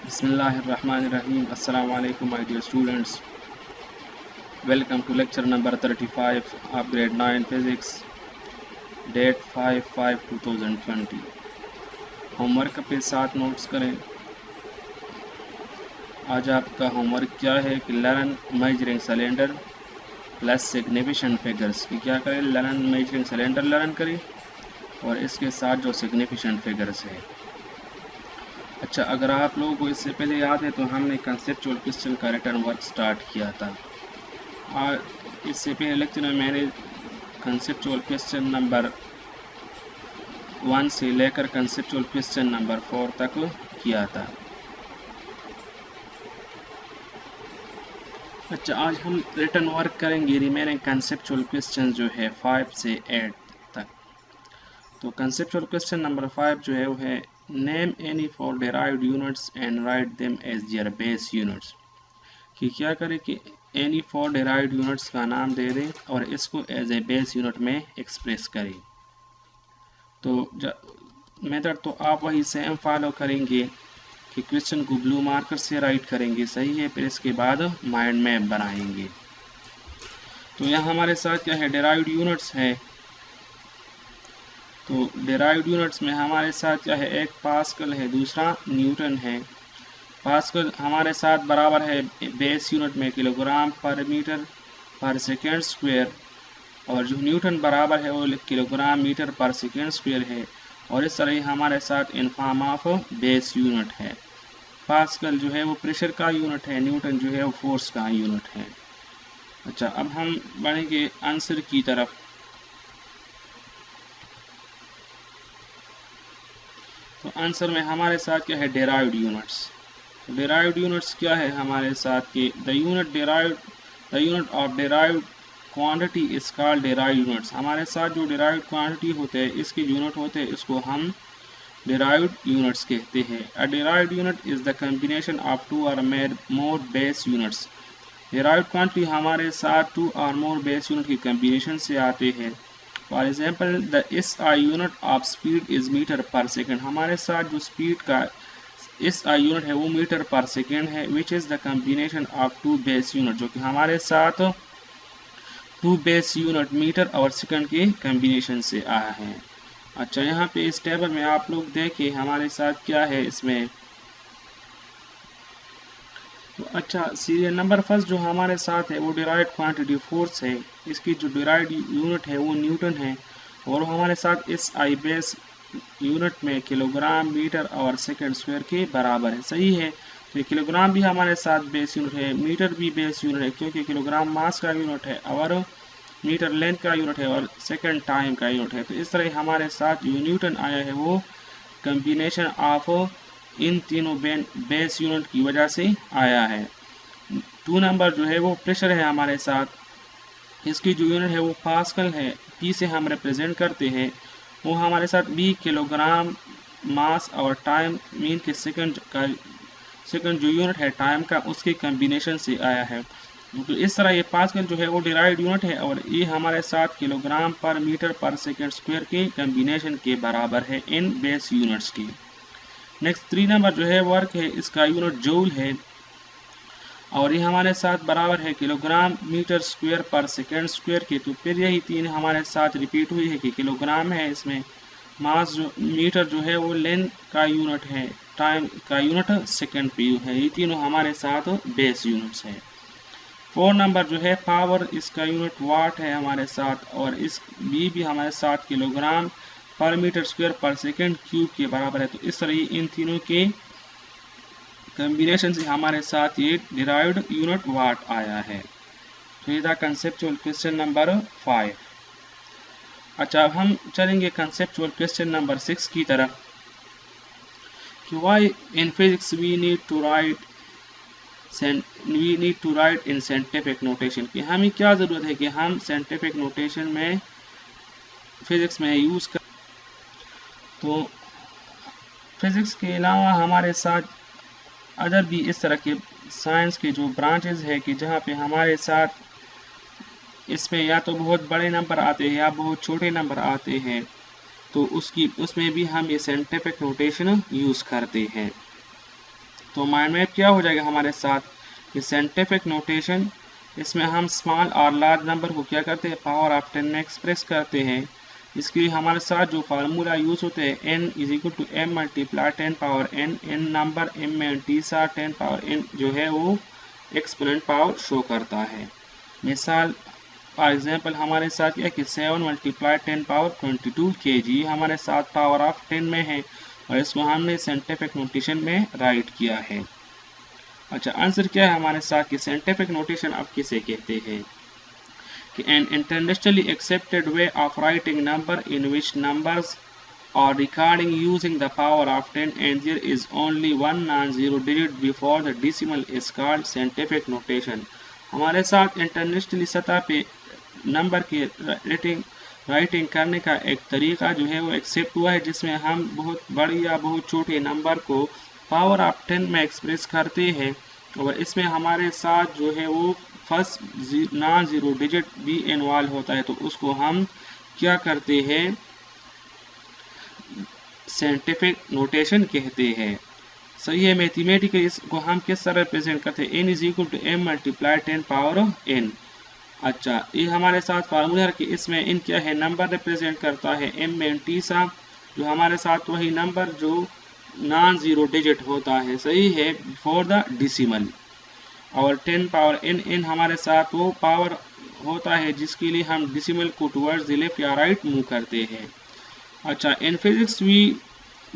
Bismillahirrahmanirrahim. Assalamu alaikum my dear students. Welcome to lecture number 35 of grade 9 physics, date 5/5/2020. Homework पे साथ notes करें। आज आपका homework क्या है कि learn measuring cylinder plus significant figures की क्या करें। लर्न मेजरिंग सिलेंडर लर्न करें और इसके साथ जो सिग्निफिकेंट फिगर्स है। अच्छा, अगर आप लोगों को इससे पहले याद है तो हमने कंसेप्चुअल क्वेश्चन का रिटर्न वर्क स्टार्ट किया था। और इससे पहले लेक्चर में मैंने कंसेप्चुअल क्वेश्चन नंबर 1 से लेकर कंसेप्चुअल क्वेश्चन नंबर 4 तक किया था। अच्छा, आज हम रिटर्न वर्क करेंगे रिमेनिंग कंसेप्चुअल क्वेश्चन जो है 5 से 8 तक। तो कंसेप्चुअल क्वेश्चन नंबर 5 जो है वो है name any four derived units and write them as their base units. कि क्या करें कि एनी फॉर डिराइव्ड यूनिट्स का नाम दे दें और इसको एज ए बेस यूनिट में एक्सप्रेस करें। तो मेथड तो आप वही सेम फॉलो करेंगे कि क्वेश्चन को ब्लू मार्कर से राइट करेंगे, सही है। फिर इसके बाद माइंड मैप बनाएंगे। तो यहाँ हमारे साथ क्या है, डिराइव्ड यूनिट्स है। तो डिराइव्ड यूनिट्स में हमारे साथ क्या है, एक पास्कल है, दूसरा न्यूटन है। पास्कल हमारे साथ बराबर है बेस यूनिट में किलोग्राम पर मीटर पर सेकेंड स्क्वायर, और जो न्यूटन बराबर है वो kilogram metre per second square है। और इस तरह हमारे साथ in form of base unit है। पास्कल जो है वो प्रेशर का यूनिट है, न्यूटन जो है वो फोर्स का यूनिट है। अच्छा, अब हम बढ़ेंगे आंसर की तरफ। तो आंसर में हमारे साथ क्या है, डिराइव्ड यूनिट्स। डिराइव्ड यूनिट्स क्या है हमारे साथ कि the unit of derived quantity is called derived units. हमारे साथ जो डिराइव्ड क्वांटिटी होते हैं, इसके यूनिट होते हैं, इसको हम डिराइव्ड यूनिट्स कहते हैं। A derived unit is the combination of two और more base units. Derived quantity हमारे साथ टू और मोर बेस यूनिट की कॉम्बिनेशन से आते हैं। For example the SI unit of speed is metre per second. हमारे साथ जो स्पीड का SI यूनिट है वो मीटर पर सेकेंड है। Which is the combination of two base unit, जो कि हमारे साथ टू बेस यूनिट मीटर और सेकेंड के कॉम्बिनेशन से आया है। अच्छा, यहाँ पे इस टेबल में आप लोग देखें हमारे साथ क्या है इसमें। तो अच्छा, सीरियल नंबर फर्स्ट जो हमारे साथ है वो डिराइव्ड क्वांटिटी फोर्स है। इसकी जो डिराइव्ड यूनिट है वो न्यूटन है। और हमारे साथ SI बेस यूनिट में किलोग्राम मीटर और सेकेंड स्क्वायर के बराबर है, सही है। तो किलोग्राम भी हमारे साथ बेस यूनिट है, मीटर भी बेस यूनिट है, क्योंकि किलोग्राम मास का यूनिट है और मीटर लेंथ का यूनिट है और सेकेंड टाइम का यूनिट है। तो इस तरह हमारे साथ जो न्यूटन आया है वो कॉम्बिनेशन ऑफ इन तीनों बेस यूनिट की वजह से आया है। 2 नंबर जो है वो प्रेशर है हमारे साथ। इसकी जो यूनिट है वो पास्कल है, P से हम रिप्रेजेंट करते हैं। वो हमारे साथ B किलोग्राम मास और टाइम मीन के सेकंड जो यूनिट है टाइम का, उसके कॉम्बिनेशन से आया है। तो इस तरह ये पास्कल जो है वो डिराइव्ड यूनिट है और ये हमारे साथ किलोग्राम पर मीटर पर सेकेंड स्क्वायर के कॉम्बिनेशन के बराबर है इन बेस यूनिट्स की। नेक्स्ट 3 नंबर जो है वर्क है, इसका यूनिट जूल है और ये हमारे साथ बराबर है किलोग्राम मीटर स्क्वायर पर सेकेंड स्क्वायर के। तो फिर यही 3 हमारे साथ रिपीट हुई है कि किलोग्राम है, इसमें मास जो मीटर जो है वो लेंथ का यूनिट है, टाइम का यूनिट सेकेंड पे है। ये तीनों हमारे साथ बेस यूनिट्स है। 4 नंबर जो है पावर, इसका यूनिट वाट है हमारे साथ और इस भी हमारे साथ किलोग्राम पर मीटर स्क्वायर पर सेकेंड क्यूब के बराबर है। तो इस तरह इन तीनों के कॉम्बिनेशन से हमारे साथ ये डिराइव्ड यूनिट वाट आया है। तो ये था कंसेप्चुअल क्वेश्चन नंबर 5। अच्छा, अब हम चलेंगे कंसेप्चुअल क्वेश्चन नंबर 6 की तरफ कि why in physics we need to write in scientific notation. कि हमें क्या ज़रूरत है कि हम साइंटिफिक नोटेशन में फिजिक्स में यूज़ कर। तो फिजिक्स के अलावा हमारे साथ अदर भी इस तरह के साइंस के जो ब्रांचेस है कि जहाँ पे हमारे साथ इसमें या तो बहुत बड़े नंबर आते हैं या बहुत छोटे नंबर आते हैं, तो उसमें भी हम ये साइंटिफिक नोटेशन यूज़ करते हैं। तो माइंड मैप क्या हो जाएगा हमारे साथ कि साइंटिफिक नोटेशन, इसमें हम स्मॉल और लार्ज नंबर को क्या करते हैं, पावर ऑफ 10 में एक्सप्रेस करते हैं। इसके लिए हमारे साथ जो फार्मूला यूज़ होते हैं n is equal to m multiply 10 power n, n number m में t सा 10 पावर n जो है वो एक्सपोनेंट पावर शो करता है। मिसाल फॉर एग्जांपल हमारे साथ क्या कि 7 मल्टीप्लाई 10 पावर 22 kg हमारे साथ पावर ऑफ 10 में है और इसको हमने साइंटिफिक नोटेशन में राइट किया है। अच्छा, आंसर क्या है हमारे साथ कि साइंटिफिक नोटेशन अब किसे कहते हैं कि an internationally accepted way of writing number in which numbers are recording using the power of 10 and there is only one non-zero digit before the decimal is called scientific notation। हमारे साथ internationally सतह पे number की writing करने का एक तरीका जो है वो एक्सेप्ट हुआ है, जिसमें हम बहुत बड़ी या बहुत छोटे नंबर को पावर ऑफ 10 में एक्सप्रेस करते हैं और इसमें हमारे साथ जो है वो फर्स्ट नॉन ज़ीरो डिजिट भी इन्वॉल्व होता है, तो उसको हम क्या करते हैं, साइंटिफिक नोटेशन कहते हैं। सही है। मैथमेटिकली इसको हम किस तरह रिप्रेजेंट करते हैं, n is equal to m multiply 10 power n। अच्छा, ये हमारे साथ फार्मूला है कि इसमें n क्या है, नंबर रिप्रेजेंट करता है m में t सा, जो हमारे साथ वही नंबर जो नॉन ज़ीरो डिजिट होता है, सही है, बिफोर द डिसिमल। और 10 पावर n हमारे साथ वो पावर होता है जिसके लिए हम डिसिमल को टुवर्ड्स द लेफ्ट या राइट मूव करते हैं। अच्छा, in physics we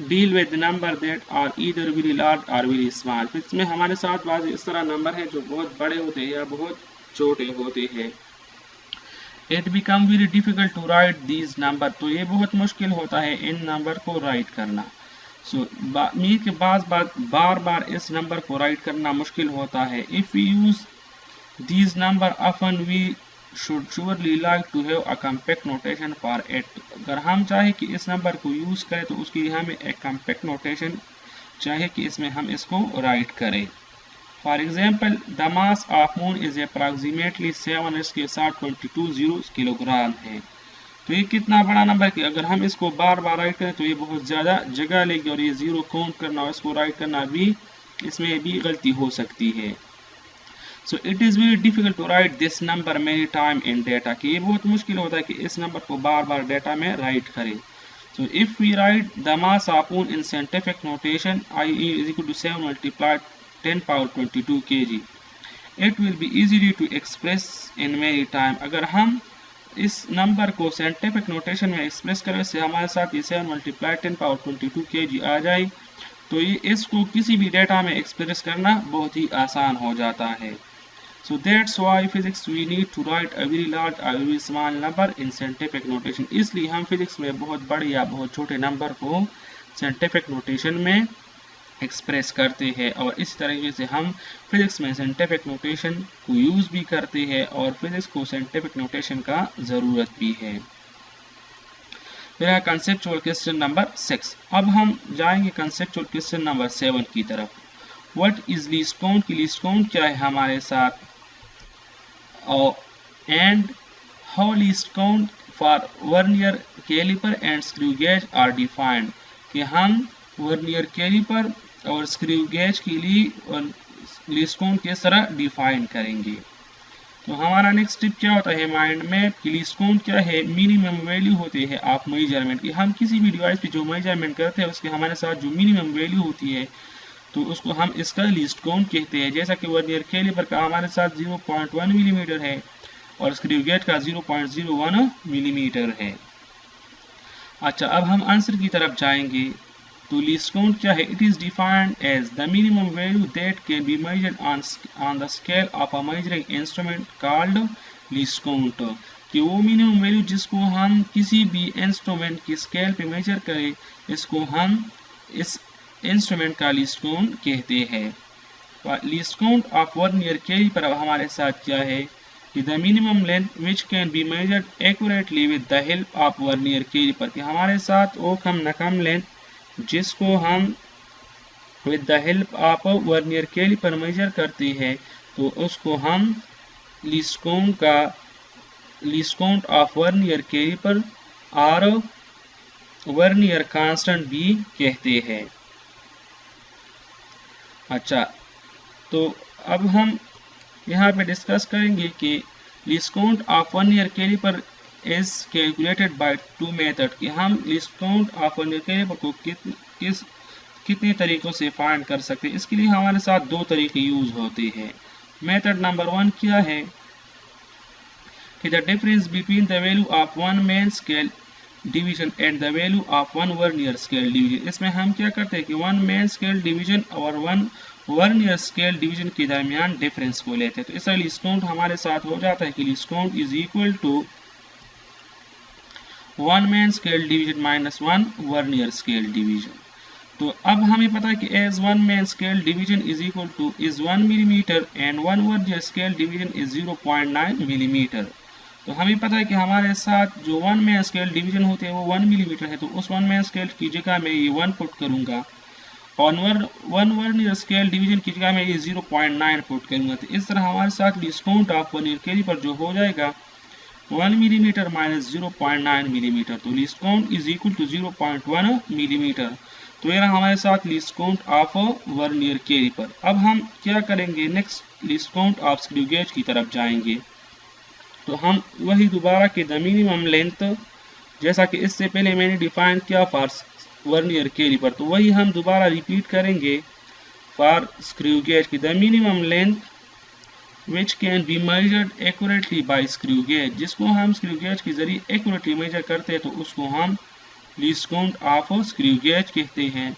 deal with number that are either very large और वेरी स्मॉल। फिजिक्स में हमारे साथ बाज़ इस तरह नंबर है जो बहुत बड़े होते हैं या बहुत छोटे होते हैं। It become very difficult to write these number, तो ये बहुत मुश्किल होता है इन नंबर को राइट करना। मीर के बार बार इस नंबर को राइट करना मुश्किल होता है। If we use these number often we should surely like to have a compact notation for it. अगर हम चाहे कि इस नंबर को यूज़ करें तो उसके लिए हमें एक कॉम्पैक्ट नोटेशन चाहिए कि इसमें हम इसको राइट करें। For example, the mass of moon is approximately 7 इसके साथ 22 किलोग्राम है। तो ये कितना बड़ा नंबर कि अगर हम इसको बार बार राइट करें तो ये बहुत ज़्यादा जगह लेगी और ये ज़ीरो काउंट करना और इसको राइट करना भी, इसमें भी गलती हो सकती है। So it is very difficult to write this number many time in data, कि ये बहुत मुश्किल होता है कि इस नंबर को बार बार डेटा में राइट करें। So if we write the mass of moon in scientific notation I is equal to 7 multiply 10 power 22 kg, it will be easily to express in many time. अगर हम इस नंबर को scientific notation में express करें से हमारे साथ ये 7 मल्टीप्लाई 10 पावर 22 kg आ जाए, तो ये इसको किसी भी डेटा में एक्सप्रेस करना बहुत ही आसान हो जाता है। So that's why physics we need to write a very large और very small number in scientific notation. इसलिए हम फिजिक्स में बहुत बड़े या बहुत छोटे नंबर को साइंटिफिक नोटेशन में एक्सप्रेस करते हैं और इस तरीके से हम फिजिक्स में साइंटिफिक नोटेशन को यूज़ भी करते हैं और फिजिक्स को साइंटिफिक नोटेशन का ज़रूरत भी है। फिर है कंसेप्चुअल क्वेश्चन नंबर 6। अब हम जाएंगे कंसेप्चुअल क्वेश्चन नंबर 7 की तरफ। व्हाट इज लीस्ट काउंट, की लीस्ट काउंट क्या है हमारे साथ, and how least count for vernier caliper and screw gauge are defined, कि हम वर्नियर कैलिपर और स्क्रू गेज के लिए लीस्ट काउंट किस तरह डिफाइन करेंगे। तो हमारा नेक्स्ट स्टेप क्या होता है माइंड मैप की। लीस्ट काउंट क्या है, मिनिमम वैल्यू होती है ऑफ मेजरमेंट की। हम किसी भी डिवाइस पे जो मेजरमेंट करते हैं उसके हमारे साथ जो मिनिमम वैल्यू होती है तो उसको हम इसका लीस्ट काउंट कहते हैं। जैसा कि वर्नियर कैलिपर का हमारे साथ 0.1 मिलीमीटर है और स्क्रू गेज का 0.01 मिलीमीटर है। अच्छा, अब हम आंसर की तरफ जाएंगे। तो लीस्ट काउंट क्या है, it is defined as the minimum value that can be measured on the scale of a measuring instrument called least count, कि वो मिनिमम वैल्यू जिसको हम किसी भी इंस्ट्रूमेंट की स्केल पे मेजर करें इसको हम इस इंस्ट्रूमेंट का लीस्ट काउंट कहते हैं। Least count of vernier caliper अब हमारे साथ क्या है कि the minimum length which can be measured accurately with the help of vernier caliper, कि हमारे साथ वो कम न कम लेंथ जिसको हम with the help of vernier caliper measure करते हैं तो उसको हम least count of vernier caliper और वर्नियर कांस्टेंट भी कहते हैं। अच्छा, तो अब हम यहाँ पे डिस्कस करेंगे कि लीस्ट काउंट ऑफ 1 ईयर caliper is calculated by 2 method, कि हम लीस्ट काउंट ऑफ 1 ईयर कैलिपर को कितने तरीकों से फाइंड कर सकते हैं। इसके लिए हमारे साथ दो तरीके यूज होते हैं। मेथड नंबर 1 क्या है कि the difference between the value of 1 main scale division and the value of 1 vernier scale division. इसमें हम क्या करते हैं कि 1 मेन स्केल डिवीजन और 1 वर्नियर स्केल डिवीजन के दरमियान डिफरेंस को लेते हैं। तो इस तरह लीस्ट काउंट हमारे साथ हो जाता है कि least count is equal to 1 main scale division minus 1 vernier scale division. तो अब हमें पता है कि as 1 main scale division is equal to is 1 millimetre and 1 vernier scale division is 0.9 millimetre. तो हमें पता है कि हमारे साथ जो 1 मेन स्केल डिवीजन होते हैं वो 1 मिलीमीटर है, तो उस 1 मेन स्केल की जगह मैं ये 1 पुट करूंगा और 1 वर्नियर स्केल डिवीजन की जगह में ये 0.9 पुट करूंगा। तो इस तरह हमारे साथ लीस्ट काउंट ऑफ 1 ईयर कैलिपर जो हो जाएगा 1 मिलीमीटर माइनस 0.9 मिलीमीटर। तो least count is equal to 0.1 millimetre. तो ये रहा हमारे साथ लीस्ट काउंट ऑफ 1 ईयर कैलिपर। अब हम क्या करेंगे, next least count of screw gauge की तरफ जाएंगे। तो हम वही दोबारा के द मिनिमम लेंथ, जैसा कि इससे पहले मैंने डिफाइन किया फॉर वर्नियर कैलिपर, तो वही हम दोबारा रिपीट करेंगे फॉर स्क्रू गेज की the minimum length which can be measured accurately by screw gauge, जिसको हम स्क्रू गेज के जरिए एक्यूरेटली मेजर करते हैं तो उसको हम least count of screw gauge कहते हैं।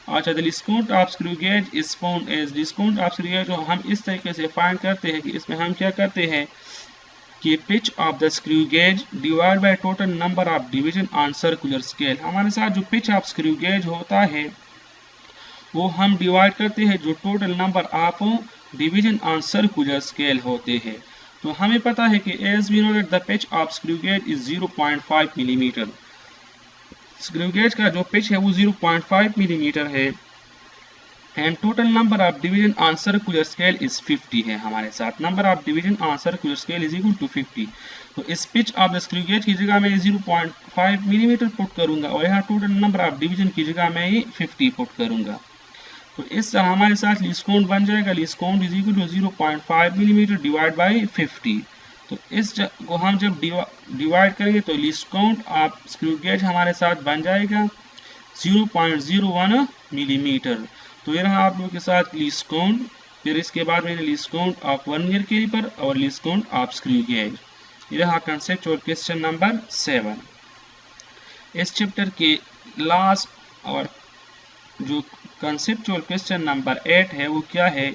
अच्छा, the least count of screw gauge is found as least count of screw gauge हम इस तरीके से फाइंड करते हैं कि इसमें हम क्या करते हैं कि pitch of the screw gauge divide by total number of division on circular scale. हमारे साथ जो पिच ऑफ स्क्रू गेज होता है वो हम डिवाइड करते हैं जो total number of division on circular scale होते हैं। तो हमें पता है कि as we know that the pitch of screw gauge is 0.5 millimetre. Screw gauge का जो पिच है वो 0.5 मिलीमीटर है and total number of division on circular scale is 50 है। हमारे साथ number of division on circular scale is equal to 50। तो इस pitch of the screw gauge की जगह मैं 0.5 मिलीमीटर पुट करूंगा और यहाँ टोटल नंबर ऑफ डिवीजन की जगह मैं ये 50 पुट करूंगा। तो इस तरह हमारे साथ लीस्ट काउंट बन जाएगा least count is equal to 0.5 millimetre divide by 50। तो इस को हम जब डिवाइड करेंगे तो least count of screw gauge हमारे साथ बन जाएगा 0.01 मिलीमीटर। तो ये रहा आप लोगों के साथ लीस्ट काउंट। फिर इसके बाद मैंने लीस्ट काउंट ऑफ 1 ईयर कैलिपर और least count of screw gauge. ये रहा कंसेप्चुअल क्वेश्चन नंबर 7। इस चैप्टर के लास्ट और जो कंसेप्चुअल क्वेश्चन नंबर 8 है वो क्या है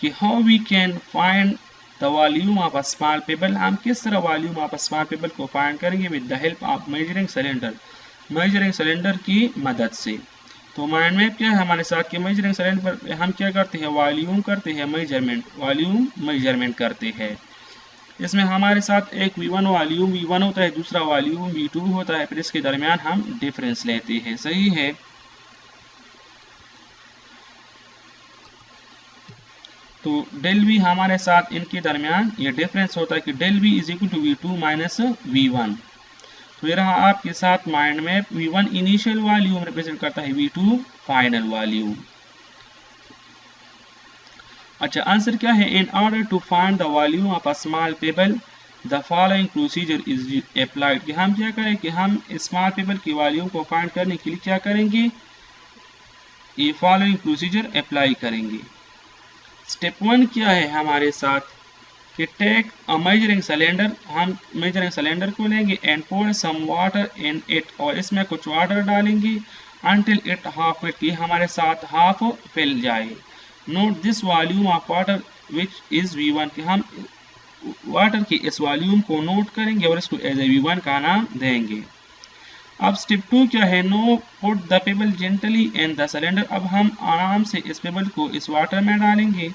कि how we can find the volume of a small pebble. हम किस तरह volume of a small pebble को फाइंड करेंगे with the help of measuring cylinder की मदद से। तो माइंड मैप क्या है हमारे साथ कि मेजरिंग सिलेंडर पर हम क्या करते हैं, वॉल्यूम करते हैं वॉल्यूम मेजरमेंट करते हैं। इसमें हमारे साथ एक V1 वॉल्यूम V1 होता है, दूसरा वॉल्यूम V2 होता है, फिर इसके दरमियान हम डिफरेंस लेते हैं। सही है। तो डेल V हमारे साथ इनके दरमियान ये डिफरेंस होता है कि del V is equal to V2 minus V1। तो ये रहा आपके साथ mind map. V1 initial volume represent करता है, V2 फाइनल वॉल्यूम। अच्छा, आंसर क्या है, in order to find the volume of a small pebble the following procedure is applied. कि हम क्या करें कि हम स्मॉल पेबल की वॉल्यूम को फाइंड करने के लिए क्या करेंगे, ये फॉलोइंग प्रोसीजर अप्लाई करेंगे। स्टेप 1 क्या है हमारे साथ कि टेक अ मेजरिंग सिलेंडर, हम मेजरिंग सिलेंडर को लेंगे and pour some water in it, और इसमें कुछ वाटर डालेंगे अंटिल इट हाफ इट, हमारे साथ हाफ फिल जाए। Note this volume of water which is V1, कि हम वाटर की इस वॉल्यूम को नोट करेंगे और इसको एज ए V1 का नाम देंगे। अब स्टेप 2 क्या है, know put the payable gently in the cylinder. अब हम आराम से इस पेबल को इस वाटर में डालेंगे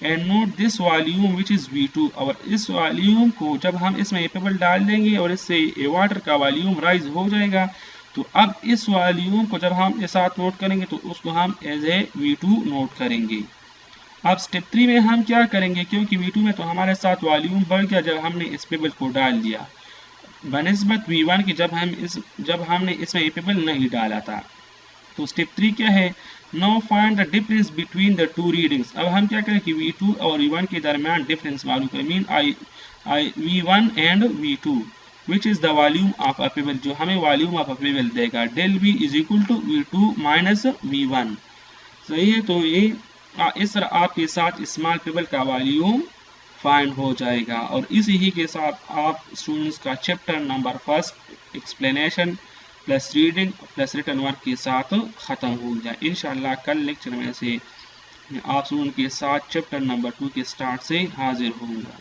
and note this volume which is V2, और इस वॉल्यूम को जब हम इसमें पेबल डाल देंगे और इससे वाटर का वॉल्यूम राइज हो जाएगा, तो अब इस वॉल्यूम को जब हम इस साथ नोट करेंगे तो उसको हम एज ए V2 नोट करेंगे। अब स्टेप 3 में हम क्या करेंगे, क्योंकि V2 में तो हमारे साथ वॉल्यूम बढ़ गया जब हमने इस पेबल को डाल दिया बनिस्बत V1 की जब हमने इसमें ये पेबल नहीं डाला था। तो स्टेप 3 क्या है, now find the difference between the two readings. अब हम क्या करें कि V2 और V1 के दरमियान डिफरेंस मालूम करें। Mean V1 and V2 which is the volume of a pebble, जो हमें वॉल्यूम ऑफ अ पेबल देगा। Del V is equal to V2 minus V1। सही है, तो ये इस तरह आपके साथ स्मॉल पेबल का वॉल्यूम फाइंड हो जाएगा। और इसी के साथ आप स्टूडेंट्स का chapter number first explanation plus reading plus written work के साथ ख़त्म हो जाए। इंशाल्लाह कल लेक्चर में से आप स्टूडेंट के साथ चैप्टर नंबर 2 के स्टार्ट से हाजिर होऊंगा।